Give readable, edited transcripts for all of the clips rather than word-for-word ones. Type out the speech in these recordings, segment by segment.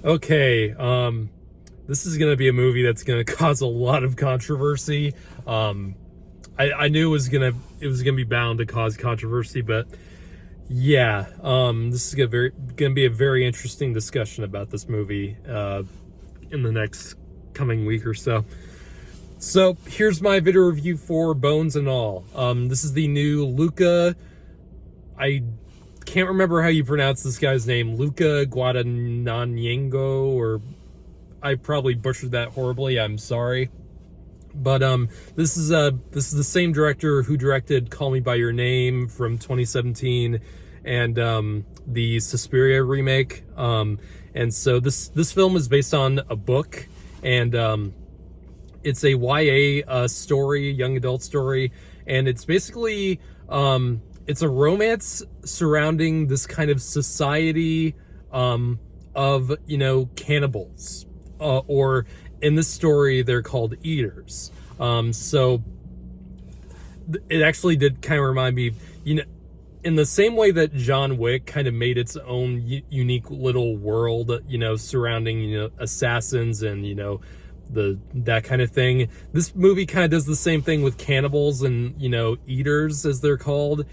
Okay, this is gonna be a movie that's gonna cause a lot of controversy. I knew it was gonna be bound to cause controversy, but yeah, this is gonna be a very interesting discussion about this movie in the next coming week or so. So here's my video review for Bones and All. This is the new Luca. I can't remember how you pronounce this guy's name, Luca Guadagnino, or I probably butchered that horribly. I'm sorry, but this is the same director who directed Call Me by Your Name from 2017 and the Suspiria remake. And so this film is based on a book, and it's a YA story, young adult story, and it's basically it's a romance surrounding this kind of society of, cannibals. Or in this story, they're called eaters. So it actually did kind of remind me, in the same way that John Wick kind of made its own unique little world, surrounding, assassins and, that kind of thing. This movie kind of does the same thing with cannibals and, eaters, as they're called,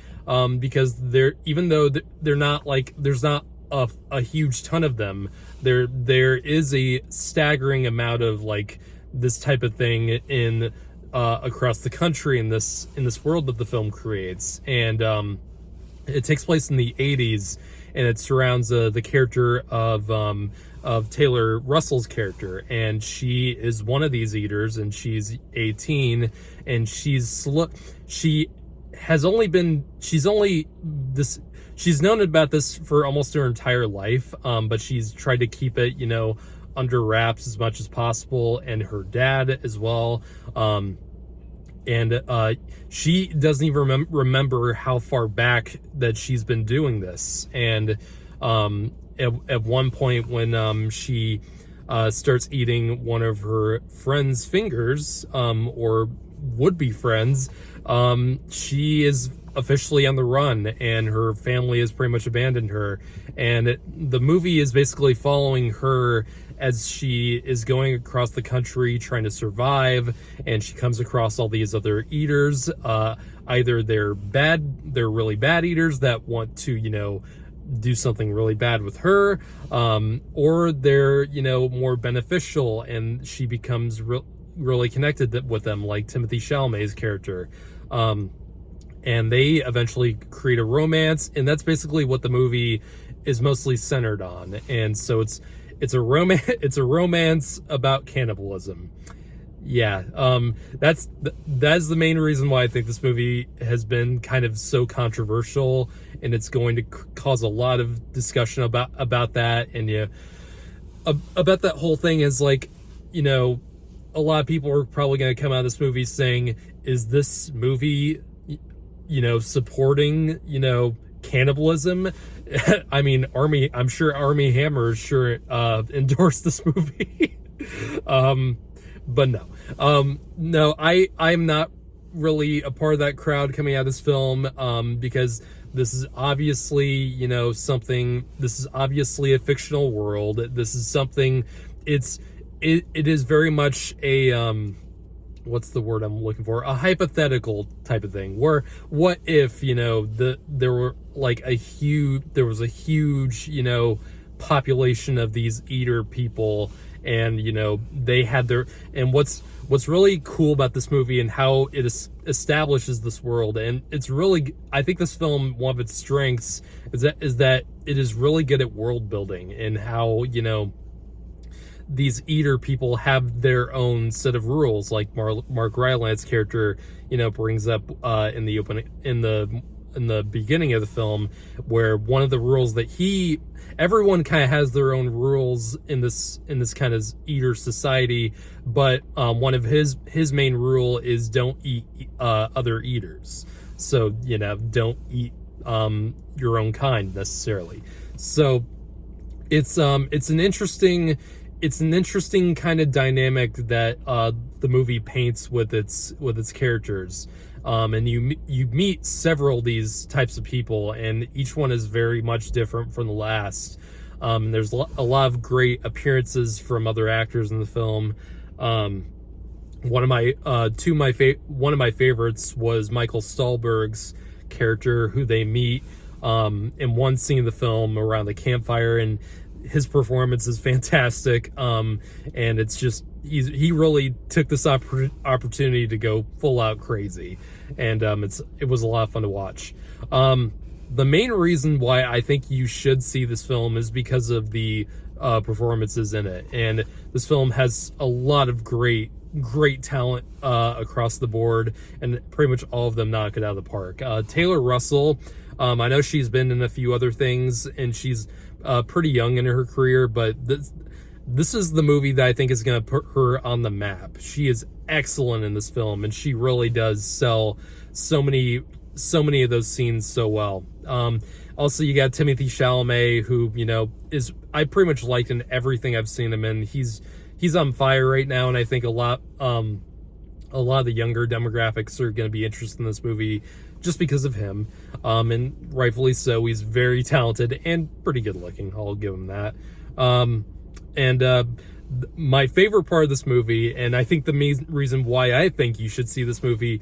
because even though they're not like, there's not a huge ton of them, there is a staggering amount of like this type of thing in across the country in this world that the film creates. And it takes place in the 80s, and it surrounds the character of Taylor Russell's character, and she is one of these eaters, and she's 18, and she's known about this for almost her entire life, but she's tried to keep it, under wraps as much as possible, and her dad as well. And she doesn't even remember how far back that she's been doing this. And at one point when she starts eating one of her friend's fingers, or would-be friends, she is officially on the run, and her family has pretty much abandoned her. And the movie is basically following her as she is going across the country trying to survive, and she comes across all these other eaters. Either they're really bad eaters that want to, do something really bad with her, or they're, more beneficial, and she becomes really connected with them, like Timothee Chalamet's character. And they eventually create a romance, and that's basically what the movie is mostly centered on. And so it's a romance about cannibalism. Yeah, that's the main reason why I think this movie has been kind of so controversial, and it's going to cause a lot of discussion about that. And about that whole thing is like, a lot of people are probably going to come out of this movie saying, is this movie supporting, cannibalism? I mean, I'm sure Army Hammer endorsed this movie. But no, I'm not really a part of that crowd coming out of this film, because this is obviously, this is obviously a fictional world. This is something, it is very much a, what's the word I'm looking for? A hypothetical type of thing, where what if, there was a huge, population of these eater people, and, they had and what's really cool about this movie and how it establishes this world, and it's really, I think this film, one of its strengths is that it is really good at world building, and how, these eater people have their own set of rules, like Mark Rylance character, brings up in the beginning of the film, where one of the rules that everyone kind of has their own rules in this kind of eater society, but one of his main rule is don't eat other eaters. So, don't eat your own kind necessarily. So it's an interesting kind of dynamic that the movie paints with its characters, and you meet several of these types of people, and each one is very much different from the last. There's a lot of great appearances from other actors in the film. One of my one of my favorites was Michael Stahlberg's character, who they meet in one scene of the film around the campfire, and his performance is fantastic. And it's just he really took this opportunity to go full out crazy, and it was a lot of fun to watch. The main reason why I think you should see this film is because of the performances in it, and this film has a lot of great talent across the board, and pretty much all of them knock it out of the park. Taylor Russell, I know she's been in a few other things, and she's pretty young in her career, but this is the movie that I think is going to put her on the map. She is excellent in this film, and she really does sell so many of those scenes so well. Also, you got Timothee Chalamet, who, you know, I pretty much liked in everything I've seen him in. He's on fire right now, and I think a lot of the younger demographics are going to be interested in this movie just because of him, and rightfully so. He's very talented and pretty good looking. I'll give him that. My favorite part of this movie, and I think the main reason why I think you should see this movie,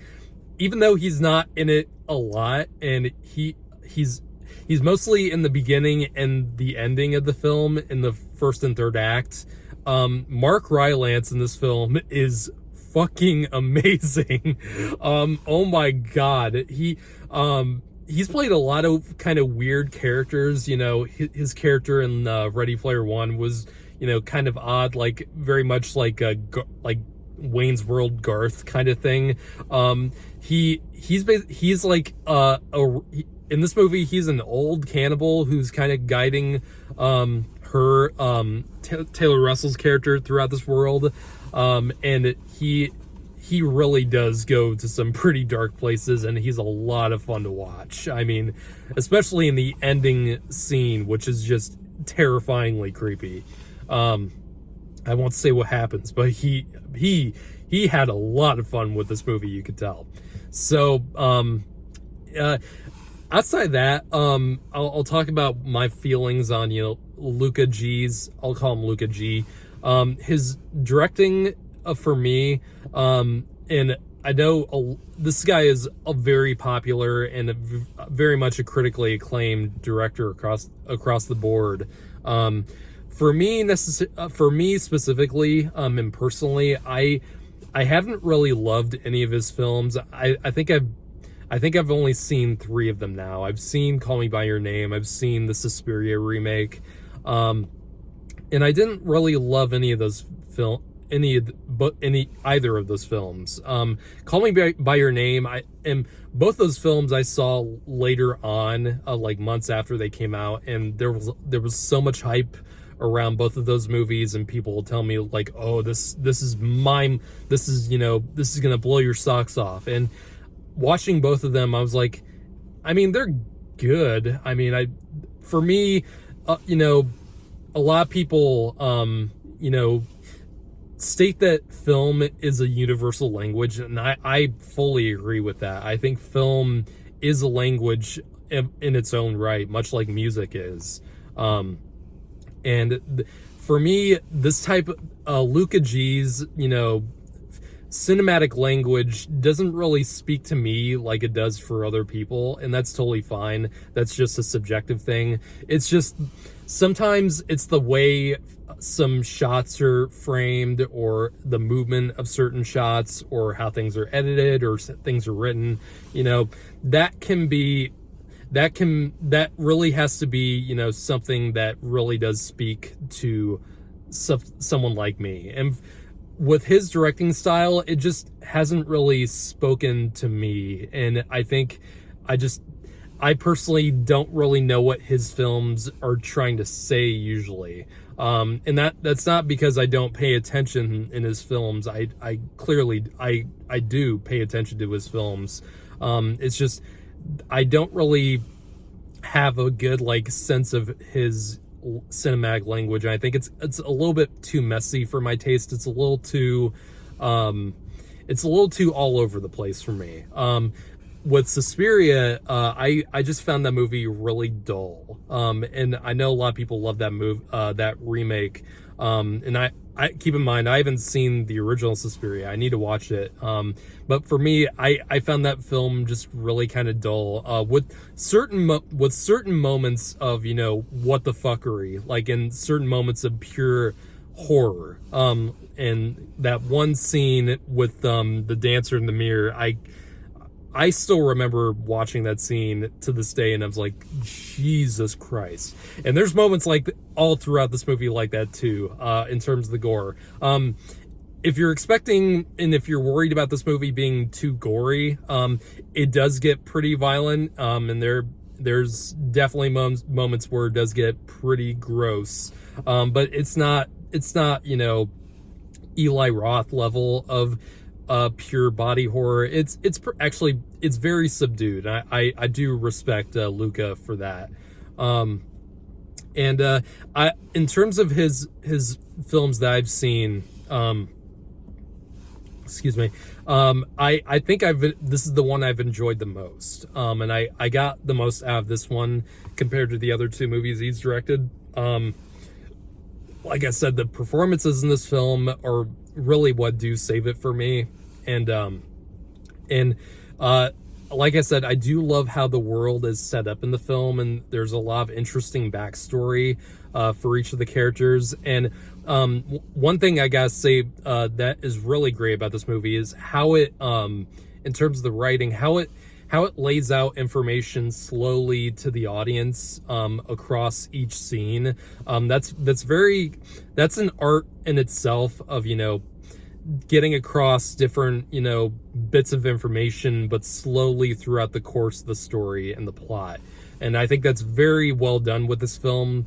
even though he's not in it a lot, and he's mostly in the beginning and the ending of the film, in the first and third act. Mark Rylance in this film is fucking amazing. Oh my god, he's played a lot of kind of weird characters. You know, his character in Ready Player One was, you know, kind of odd, like very much like Wayne's World Garth kind of thing. He's like in this movie, he's an old cannibal who's kind of guiding Taylor Russell's character throughout this world, and he really does go to some pretty dark places, and he's a lot of fun to watch. I mean, especially in the ending scene, which is just terrifyingly creepy. I won't say what happens, but he had a lot of fun with this movie, you could tell. So outside that, I'll talk about my feelings on, you know, Luca G's, I'll call him Luca G. His directing, for me, and I know this guy is a very popular and very much a critically acclaimed director across the board. For me specifically, and personally, I haven't really loved any of his films. I think I've only seen 3 of them now. I've seen Call Me by Your Name. I've seen the Suspiria remake, and I didn't really love any of those either of those films. Call Me by Your Name, and both those films I saw later on, like months after they came out, and there was so much hype around both of those movies, and people will tell me like, oh, this is mine, this is gonna blow your socks off. And watching both of them, I was like, I mean, they're good. I mean, for me, you know, a lot of people, you know, state that film is a universal language, and I fully agree with that. I think film is a language in its own right, much like music is. And for me, this type of Luca G's, you know, cinematic language doesn't really speak to me like it does for other people, and that's totally fine. That's just a subjective thing. It's just sometimes it's the way some shots are framed, or the movement of certain shots, or how things are edited, or things are written. You know, that really has to be, you know, something that really does speak to someone like me. And with his directing style, it just hasn't really spoken to me. And I think I personally don't really know what his films are trying to say usually. And that's not because I don't pay attention in his films. I clearly do pay attention to his films. It's just, I don't really have a good like sense of his cinematic language, and I think it's a little bit too messy for my taste. It's a little too all over the place for me. with Suspiria, I just found that movie really dull. And I know a lot of people love that that remake. And I keep in mind I haven't seen the original Suspiria. I need to watch it. But for me, I found that film just really kind of dull. With certain moments of, you know, what the fuckery, like in certain moments of pure horror. And that one scene with the dancer in the mirror, I still remember watching that scene to this day, and I was like, Jesus Christ. And there's moments like all throughout this movie like that too, in terms of the gore. If you're expecting, and if you're worried about this movie being too gory, it does get pretty violent, and there's definitely moments where it does get pretty gross. But it's not, you know, Eli Roth level of pure body horror. Actually it's very subdued. I do respect Luca for that. And I, in terms of his films that I've seen, excuse me, I think this is the one I've enjoyed the most. And I got the most out of this one compared to the other two movies he's directed. Like I said, the performances in this film are really what do save it for me. And like I said, I do love how the world is set up in the film, and there's a lot of interesting backstory for each of the characters. And one thing I gotta say that is really great about this movie is how it, in terms of the writing, how it lays out information slowly to the audience across each scene. That's an art in itself of, you know, getting across different, you know, bits of information, but slowly throughout the course of the story and the plot. And I think that's very well done with this film.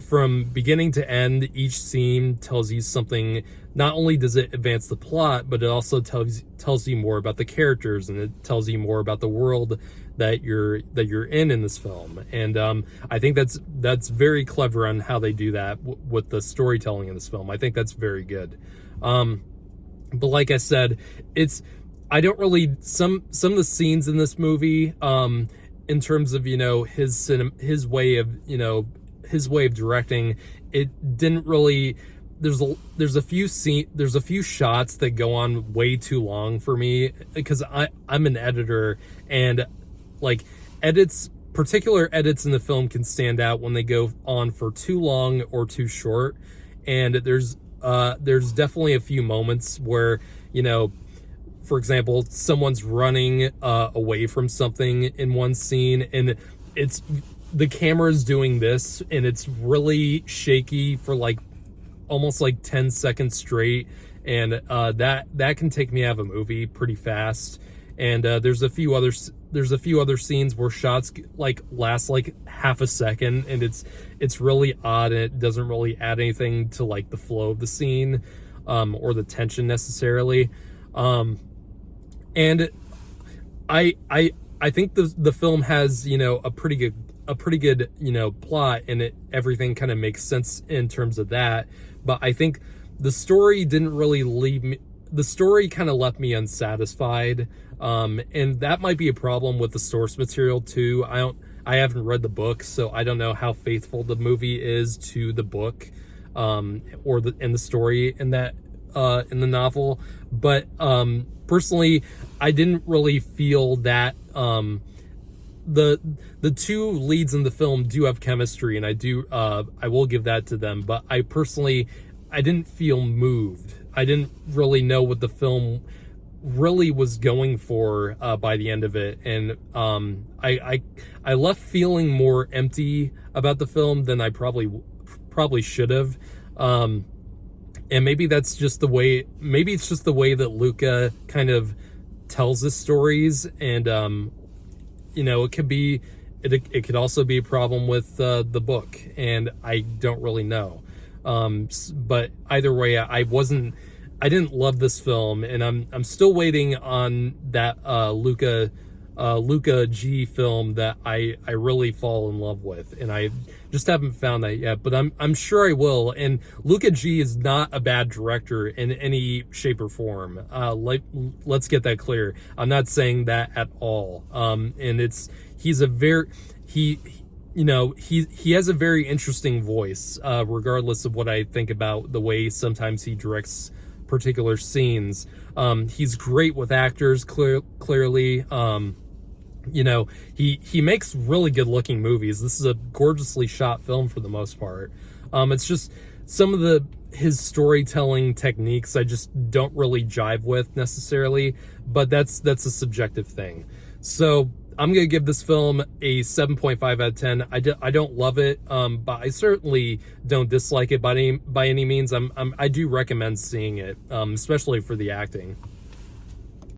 From beginning to end, each scene tells you something. Not only does it advance the plot, but it also tells you more about the characters, and it tells you more about the world that you're in this film. And I think that's very clever on how they do that with the storytelling in this film. I think that's very good. But like I said, I don't really, some of the scenes in this movie, in terms of, you know, his way of directing, it didn't really, there's a few shots that go on way too long for me, because I'm an editor, and like particular edits in the film can stand out when they go on for too long or too short. And there's definitely a few moments where, you know, for example, someone's running away from something in one scene, and the camera's doing this, and it's really shaky for like almost like 10 seconds straight, and that can take me out of a movie pretty fast. And there's a few other scenes where shots like last like half a second, and it's really odd, and it doesn't really add anything to like the flow of the scene, or the tension necessarily. And I think the film has, you know, a pretty good, you know, plot, and everything kind of makes sense in terms of that. But I think the story didn't really leave me. The story kind of left me unsatisfied, and that might be a problem with the source material too. I haven't read the book, so I don't know how faithful the movie is to the book, or the story in that in the novel. But personally, I didn't really feel that the two leads in the film do have chemistry, and I will give that to them. But I didn't feel moved. I didn't really know what the film really was going for by the end of it, and I left feeling more empty about the film than I probably should have. And maybe that's just the way. Maybe it's just the way that Luca kind of tells his stories, and you know, it could also be a problem with the book, and I don't really know. But either way, I didn't love this film, and I'm still waiting on that Luca Luca G film that I really fall in love with, and I just haven't found that yet, but I'm sure I will. And Luca G is not a bad director in any shape or form. Let's get that clear. I'm not saying that at all. And he's a very he has a very interesting voice, regardless of what I think about the way sometimes he directs particular scenes. He's great with actors, clearly. He makes really good looking movies. This is a gorgeously shot film for the most part. It's just some of his storytelling techniques I just don't really jive with necessarily, but that's a subjective thing. So I'm gonna give this film a 7.5 out of 10. I don't love it, but I certainly don't dislike it by any means. I do recommend seeing it, especially for the acting.